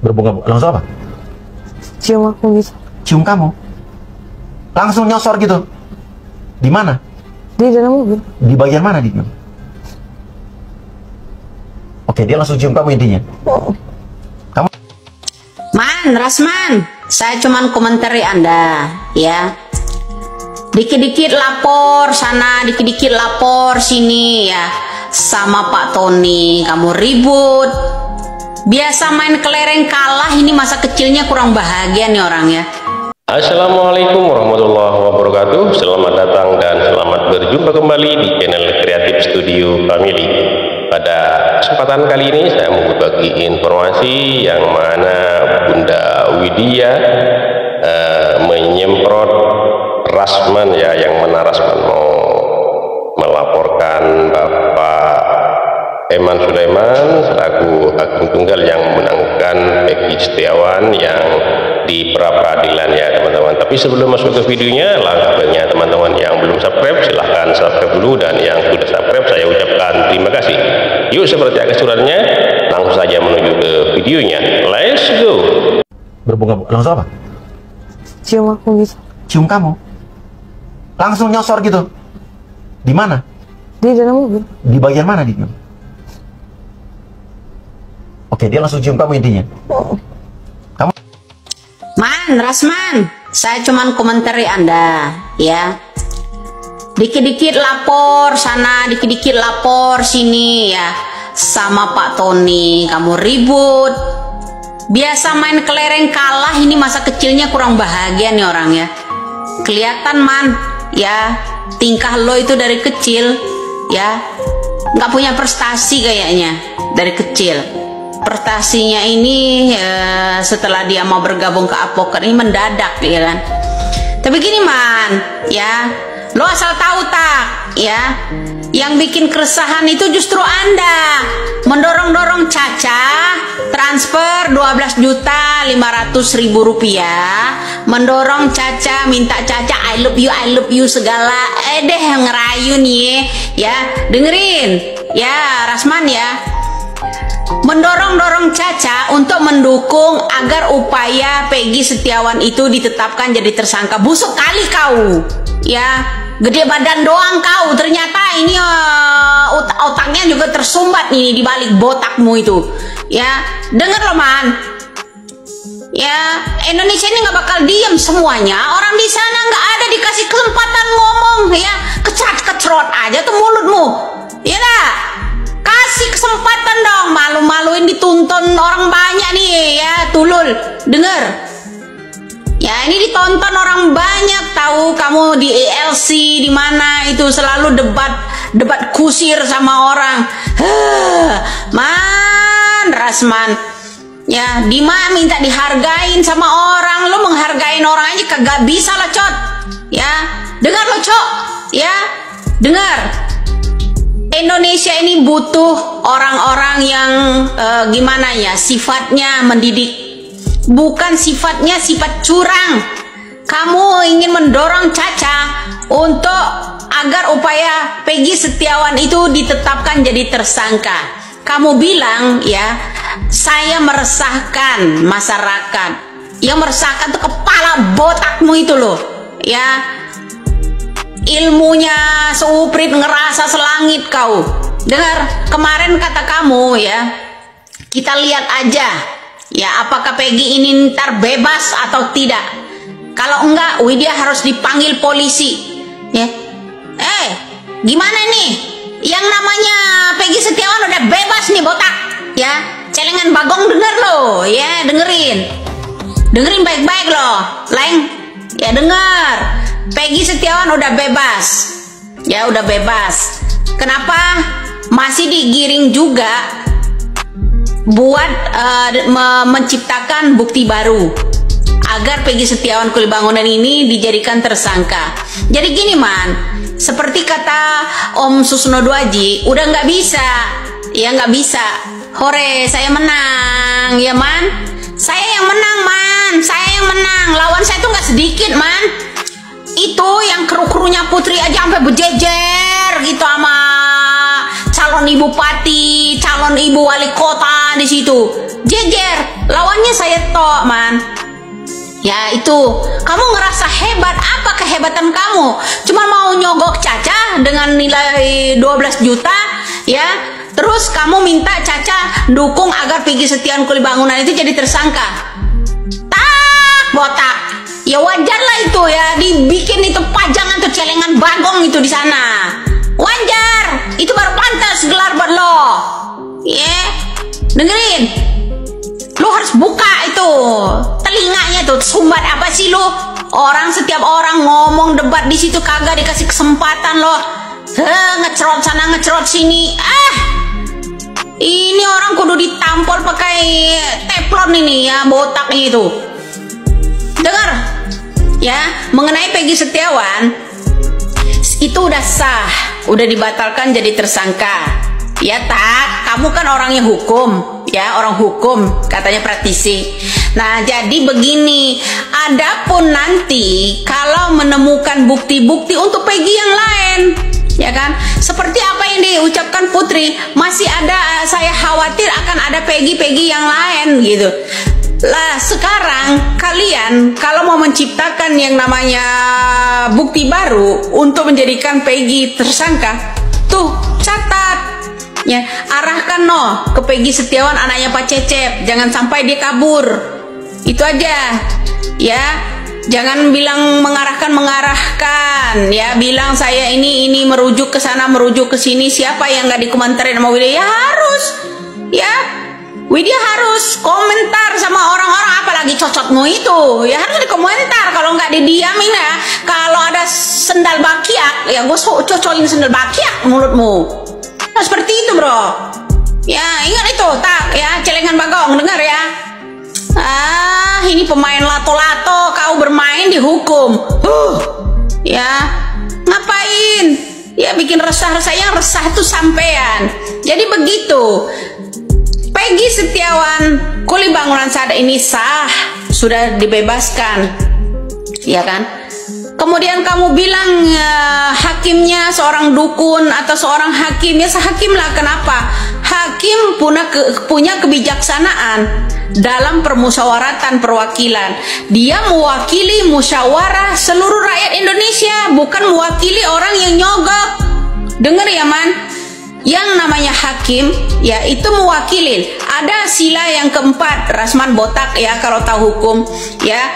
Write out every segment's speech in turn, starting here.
Berbunga langsung apa? Cium aku gitu. Cium kamu? Langsung nyosor gitu? Di mana? Di dalam mobil. Di bagian mana di? Oke, dia langsung cium kamu intinya. Kamu? Man, Rasman, saya cuman komentari Anda, ya. Dikit-dikit lapor sana, dikit-dikit lapor sini, ya. Sama Pak Tony, kamu ribut. Biasa main kelereng kalah, ini masa kecilnya kurang bahagia nih orang ya. Assalamualaikum warahmatullahi wabarakatuh. Selamat datang dan selamat berjumpa kembali di channel Kreatif Studio Family. Pada kesempatan kali ini saya mau berbagi informasi yang mana Bunda Widya menyemprot Rasman, ya, yang mana Rasman mau melaporkan Bapak Eman Sulaiman selaku hakim tunggal yang memenangkan Peggy Setiawan yang di pra-peradilan, ya teman-teman. Tapi sebelum masuk ke videonya, langkahnya teman-teman yang belum subscribe silahkan subscribe dulu, dan yang sudah subscribe saya ucapkan terima kasih. Yuk, seperti aksesuarnya langsung saja menuju ke videonya. Let's go. Berbunga langsung apa? Cium aku gitu. Cium kamu? Langsung nyosor gitu? Di mana? Di dalam mobil. Di bagian mana di? Oke, dia langsung cium kamu intinya. Kamu? Man, Rasman, saya cuman komentari Anda, ya. Dikit-dikit lapor sana, dikit-dikit lapor sini, ya. Sama Pak Tony, kamu ribut. Biasa main kelereng kalah, ini masa kecilnya kurang bahagia nih orang ya. Kelihatan, Man, ya. Tingkah lo itu dari kecil, ya. Nggak punya prestasi kayaknya dari kecil. Prestasinya ini setelah dia mau bergabung ke advokat ini mendadak, ya kan. Tapi gini, Man, ya, lo asal tahu tak, ya, yang bikin keresahan itu justru Anda mendorong-dorong Caca transfer 12.500.000 rupiah, mendorong Caca, minta Caca I love you segala, deh ngerayu nih, ya, dengerin, ya, Rasman, ya. Mendorong-dorong Caca untuk mendukung agar upaya Peggy Setiawan itu ditetapkan jadi tersangka. Busuk kali kau, ya, gede badan doang kau, ternyata ini otaknya juga tersumbat nih di balik botakmu itu, ya. Dengar loh, Man, ya, Indonesia ini nggak bakal diem semuanya. Orang di sana nggak ada dikasih kesempatan ngomong, ya, kecrot aja tuh mulutmu, ya lah. Kasih kesempatan dong, malu-maluin ditonton orang banyak nih, ya, tulul, denger. Ya, ini ditonton orang banyak, tahu kamu di ELC di mana itu selalu debat kusir sama orang. Man, Rasman, ya, Dima minta dihargain sama orang, lo menghargain orang aja kagak bisa lah, Cot. Ya, dengar lo, Cok, ya, dengar. Indonesia ini butuh orang-orang yang gimana ya, sifatnya mendidik, bukan sifatnya sifat curang. Kamu ingin mendorong Caca untuk agar upaya Peggy Setiawan itu ditetapkan jadi tersangka. Kamu bilang, ya, saya meresahkan masyarakat. Yang meresahkan tuh kepala botakmu itu loh, ya. Ilmunya seuprit ngerasa selangit kau. Dengar, kemarin kata kamu, ya, kita lihat aja, ya, apakah Peggy ini ntar bebas atau tidak. Kalau enggak, Widya harus dipanggil polisi, ya. Gimana nih? Yang namanya Peggy Setiawan udah bebas nih, botak, ya. Celengan bagong, denger lo, ya, dengerin baik-baik lo, Leng, ya, denger. Peggy Setiawan udah bebas, ya, udah bebas. Kenapa masih digiring juga buat menciptakan bukti baru agar Peggy Setiawan Kulibangunan ini dijadikan tersangka? Jadi gini, Man, seperti kata Om Susno Dwaji, udah nggak bisa, ya, nggak bisa. Hore, saya menang, ya, Man. Saya yang menang, Man. Saya yang menang. Lawan saya tuh nggak sedikit, Man. Itu yang kru-krunya Putri aja sampai berjejer gitu sama calon ibu bupati, calon ibu wali kota di situ. Jejer. Lawannya maunya saya tok, Man. Ya itu, kamu ngerasa hebat, apa kehebatan kamu? Cuma mau nyogok Caca dengan nilai 12 juta, ya. Terus kamu minta Caca dukung agar Peggy Setiawan Kulibangunan itu jadi tersangka. Tak, botak. Ya wajar lah itu ya, dibikin itu pajangan atau celengan bagong itu di sana. Wajar, itu baru pantas gelar buat lo. Ya, dengerin. Lu harus buka itu telinganya tuh, sumbat apa sih lu? Setiap orang ngomong debat di situ kagak dikasih kesempatan lo. Ngecerot sana ngecerot sini. Ini orang kudu ditampol pakai teflon ini ya, botaknya itu. Dengar ya, mengenai Peggy Setiawan itu udah sah, udah dibatalkan jadi tersangka. Ya tak, kamu kan orangnya hukum, ya orang hukum katanya praktisi. Nah jadi begini, adapun nanti kalau menemukan bukti-bukti untuk Peggy yang lain, ya kan, seperti apa yang diucapkan Putri, masih ada, saya khawatir akan ada Peggy yang lain gitu. Lah sekarang kalian kalau mau menciptakan yang namanya bukti baru untuk menjadikan Peggy tersangka, tuh catat. Ya, arahkan ke Peggy Setiawan anaknya Pak Cecep, jangan sampai dia kabur. Itu aja. Ya, jangan bilang mengarahkan, ya, bilang saya ini merujuk ke sana, merujuk ke sini. Siapa yang nggak dikomentarin sama Widya? Ya harus. Ya, Widya harus komentar sama orang-orang, apalagi cocotmu itu. Ya harus dikomentar, kalau nggak didiamin ya. Kalau ada sendal bakiak, ya gue cocolin sendal bakiak mulutmu. Nah, seperti itu bro. Ya ingat itu, tak ya, celengan bagong, dengar ya. Ini pemain lato-lato, kau bermain dihukum. Ya ngapain? Ya bikin resah-resah, yang resah tuh sampean. Jadi begitu. Peggy Setiawan Kulibangunan saat ini sah, sudah dibebaskan, ya kan? Kemudian kamu bilang hakimnya seorang dukun atau seorang hakim, ya sehakim lah. Kenapa? Hakim punya kebijaksanaan dalam permusyawaratan perwakilan. Dia mewakili musyawarah seluruh rakyat Indonesia, bukan mewakili orang yang nyogok. Dengar ya Man, yang namanya hakim ya itu mewakili. Ada sila yang keempat, Rasman botak ya kalau tahu hukum ya.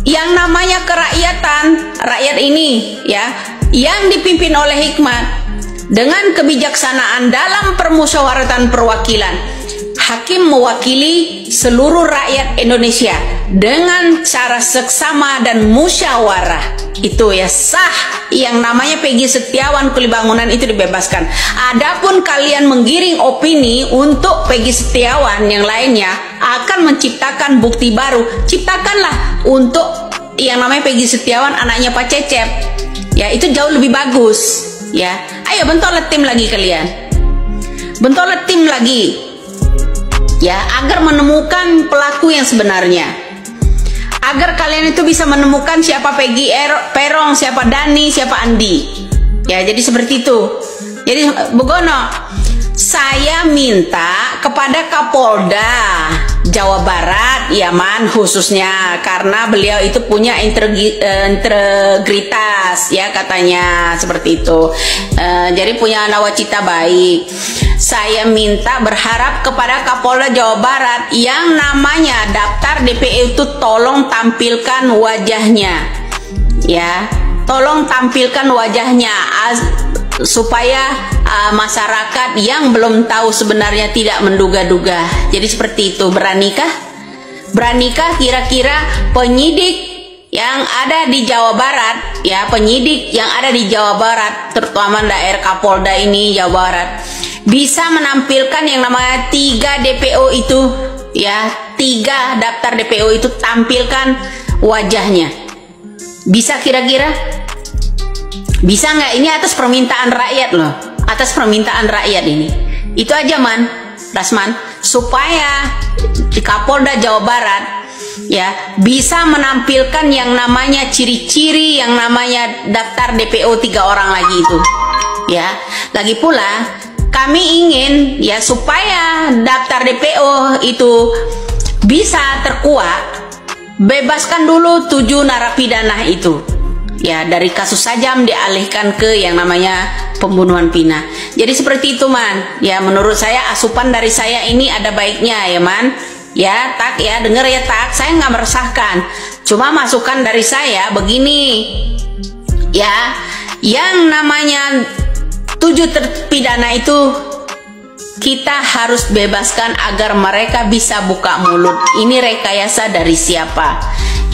Yang namanya kerakyatan, rakyat ini ya, yang dipimpin oleh hikmat dengan kebijaksanaan dalam permusyawaratan perwakilan. Hakim mewakili seluruh rakyat Indonesia dengan cara seksama dan musyawarah. Itu ya sah, yang namanya Peggy Setiawan Kulibangunan itu dibebaskan. Adapun kalian menggiring opini untuk Peggy Setiawan yang lainnya akan menciptakan bukti baru, ciptakanlah untuk yang namanya Peggy Setiawan anaknya Pak Cecep. Ya itu jauh lebih bagus ya. Ayo bentolet tim lagi kalian. Bentolet tim lagi. Ya, agar menemukan pelaku yang sebenarnya. Agar kalian itu bisa menemukan siapa Peggy Perong, siapa Dani, siapa Andi. Ya, jadi seperti itu. Jadi Begono, saya minta kepada Kapolda Jawa Barat, ya Man, khususnya karena beliau itu punya integritas, ya katanya seperti itu. Jadi punya nawacita baik. Saya minta berharap kepada Kapolda Jawa Barat yang namanya daftar DPO itu tolong tampilkan wajahnya, ya, tolong tampilkan wajahnya supaya masyarakat yang belum tahu sebenarnya tidak menduga-duga. Jadi seperti itu. Beranikah kira-kira penyidik yang ada di Jawa Barat, ya, penyidik yang ada di Jawa Barat, terutama daerah Kapolda ini Jawa Barat, bisa menampilkan yang namanya 3 DPO itu, ya, 3 daftar DPO itu, tampilkan wajahnya. Bisa kira-kira? Bisa nggak? Ini atas permintaan rakyat loh, atas permintaan rakyat ini. Itu aja Man, Rasman, supaya di Kapolda Jawa Barat ya bisa menampilkan yang namanya ciri-ciri yang namanya daftar DPO 3 orang lagi itu. Ya, lagi pula kami ingin ya supaya daftar DPO itu bisa terkuak, bebaskan dulu 7 narapidana itu. Ya, dari kasus sajam dialihkan ke yang namanya pembunuhan Vina. Jadi seperti itu, Man. Ya, menurut saya asupan dari saya ini ada baiknya ya, Man. Ya, Tak, ya, denger ya, Tak. Saya nggak meresahkan. Cuma masukan dari saya begini. Ya, yang namanya 7 terpidana itu kita harus bebaskan agar mereka bisa buka mulut. Ini rekayasa dari siapa?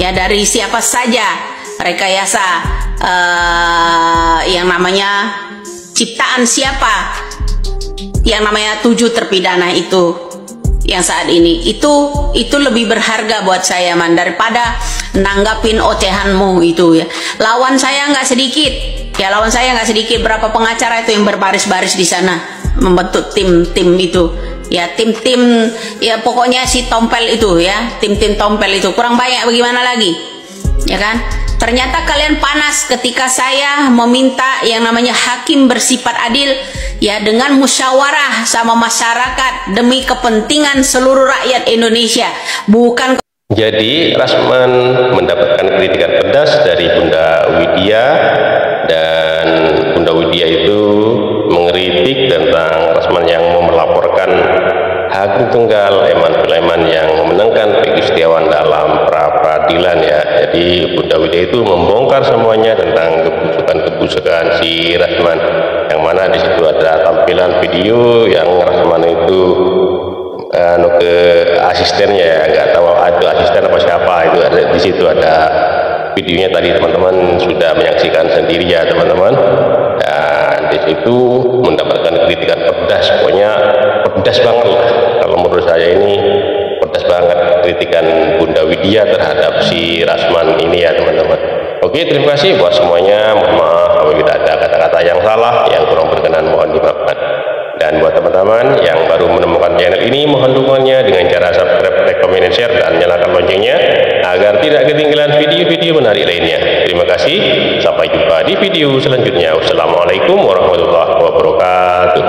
Ya, dari siapa saja. Rekayasa yang namanya ciptaan siapa? Yang namanya 7 terpidana itu yang saat ini itu lebih berharga buat saya, Man, daripada nanggapin ocehanmu itu ya. Lawan saya nggak sedikit. Ya, lawan saya nggak sedikit. Berapa pengacara itu yang berbaris-baris di sana membentuk tim-tim itu. Ya, tim-tim, ya pokoknya si tompel itu ya, tim-tim tompel itu kurang banyak bagaimana lagi, ya kan? Ternyata kalian panas ketika saya meminta yang namanya hakim bersifat adil, ya, dengan musyawarah sama masyarakat demi kepentingan seluruh rakyat Indonesia, bukan. Jadi Rasman mendapatkan kritikan pedas dari Bunda Widya, dan Bunda Widya itu mengkritik tentang Rasman yang melaporkan Hakim Tunggal Eman Sulaiman yang memenangkan Peggy Setiawan dalam pra-peradilan ya. Jadi Bunda Widya itu membongkar semuanya tentang kebusukan si Rasman, yang mana di situ ada tampilan video yang Rasman itu ke asistennya ya, nggak tahu itu asisten apa siapa, itu ada di situ ada videonya tadi, teman-teman sudah menyaksikan sendiri ya teman-teman. Dan di situ mendapatkan kritikan pedas, pokoknya pedas banget lah. Kalau menurut saya ini pedas banget kritikan Bunda Widya terhadap si Rasman ini ya teman-teman. Oke, terima kasih buat semuanya. Mohon maaf apabila ada kata-kata yang salah, yang kurang berkenan mohon dimaafkan. Dan buat teman-teman yang baru menemukan channel ini, mohon dukungannya dengan cara subscribe, like, comment, share, dan nyalakan loncengnya agar tidak ketinggalan video-video menarik lainnya. Terima kasih, sampai jumpa di video selanjutnya. Wassalamualaikum warahmatullahi wabarakatuh.